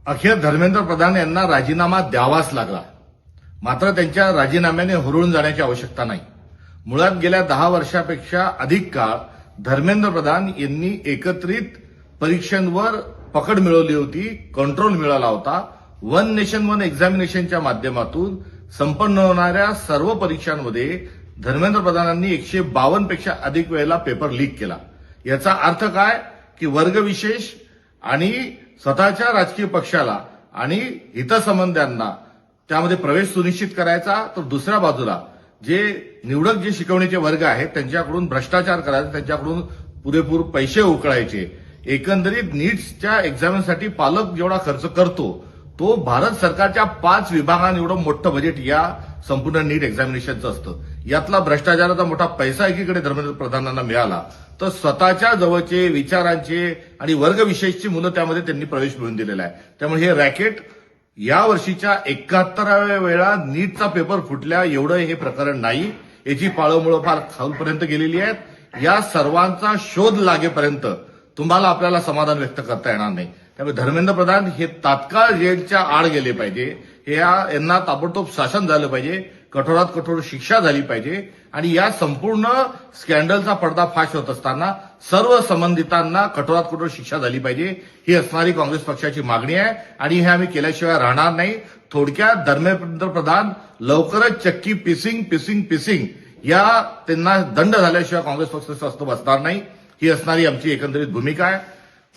अखेर धर्मेंद्र प्रधान यांना राजीनामा द्यावाच लागला. मात्र त्यांच्या राजीनाम्याने हुरळून जाण्याची आवश्यकता नाही. मुळात गेल्या 10 वर्षापेक्षा अधिक काळ धर्मेंद्र प्रधान यांनी एकत्रित परीक्षांवर पकड मिळवली होती, कंट्रोल मिळाला होता. वन नेशन वन एक्झामिनेशनच्या माध्यमातून संपन्न होणाऱ्या सर्व परीक्षांमध्ये धर्मेंद्र प्रधानांनी 152 पेक्षा अधिक वेळेला पेपर लीक केला. याचा अर्थ काय की वर्गविशेष आणि स्वतःच्या राजकीय पक्षाला आणि हितसंबंधांना त्यामध्ये प्रवेश सुनिश्चित करायचा, तर दुसऱ्या बाजूला जे निवडक जे शिकवणीचे वर्ग आहेत त्यांच्याकडून भ्रष्टाचार करायचा, त्यांच्याकडून पुरेपूर पैसे उकळायचे. एकंदरीत नीट्सच्या एक्झामसाठी पालक जेवढा खर्च करतो तो भारत सरकारच्या 5 विभागांनी एवढं मोठं बजेट या संपूर्ण नीट एक्झामिनेशनचं असतं. यातला भ्रष्टाचाराचा मोठा पैसा एकीकडे धर्मेंद्र प्रधानांना मिळाला, तर स्वतःच्या जवळचे विचारांचे आणि वर्गविशेषची मुलं त्यामध्ये त्यांनी प्रवेश मिळवून दिलेला आहे. त्यामुळे हे रॅकेट या वर्षीच्या 71व्या वेळा नीटचा पेपर फुटल्या एवढं हे प्रकरण नाही. याची पाळंमुळं फार खालपर्यंत गेलेली आहेत. या सर्वांचा शोध लागेपर्यंत तुम्हाला आपल्याला समाधान व्यक्त करता येणार नाही. त्यामुळे धर्मेंद्र प्रधान हे तात्काळ जेलच्या आड गेले पाहिजे. यांना ताबडतोब शासन झालं पाहिजे, कठोरात कठोर शिक्षा झाली पाहिजे आणि या संपूर्ण स्कॅन्डलचा पर्दाफाश होत असताना सर्व संबंधितांना कठोरात कठोर शिक्षा झाली पाहिजे. ही असणारी काँग्रेस पक्षाची मागणी आहे आणि हे आम्ही केल्याशिवाय राहणार नाही. थोडक्यात धर्मेंद्र प्रधान लवकरच चक्की पिसिंग या त्यांना दंड झाल्याशिवाय काँग्रेस पक्ष स्वस्थ बसणार नाही. ही असणारी आमची एकंदरीत भूमिका आहे.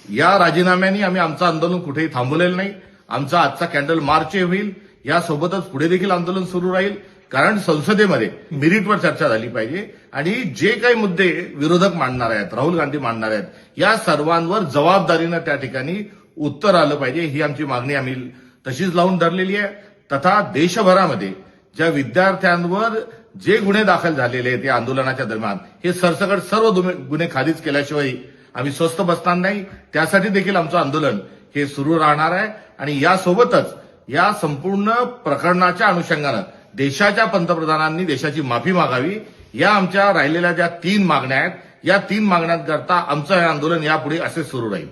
या राजीनाम्याने आम्ही आमचं आंदोलन कुठेही थांबवलेलं नाही. आमचा आजचा कॅन्डल मार्च होईल, यासोबतच पुढे देखील आंदोलन सुरू राहील. कारण संसदेमध्ये मेरिटवर चर्चा झाली पाहिजे आणि जे काही मुद्दे विरोधक मांडणार आहेत, राहुल गांधी मांडणार आहेत, या सर्वांवर जबाबदारीनं त्या ठिकाणी उत्तर आलं पाहिजे. ही आमची मागणी आम्ही तशीच लावून धरलेली आहे. तथा देशभरामध्ये ज्या विद्यार्थ्यांवर जे गुन्हे दाखल झालेले आहेत या आंदोलनाच्या दरम्यान, हे सरसकट सर्व गुन्हे खारिज केल्याशिवाय आम्ही स्वस्थ बसणार नाही. त्यासाठी देखील आमचं आंदोलन हे सुरू राहणार आहे आणि यासोबतच या संपूर्ण प्रकरणाच्या अनुषंगानं देशाच्या पंतप्रधानांनी देशाची माफी मागावी. या आमच्या राहिलेल्या ज्या 3 मागण्या आहेत, या 3 मागण्यांकरता आमचं हे आंदोलन यापुढे असे सुरू राहील.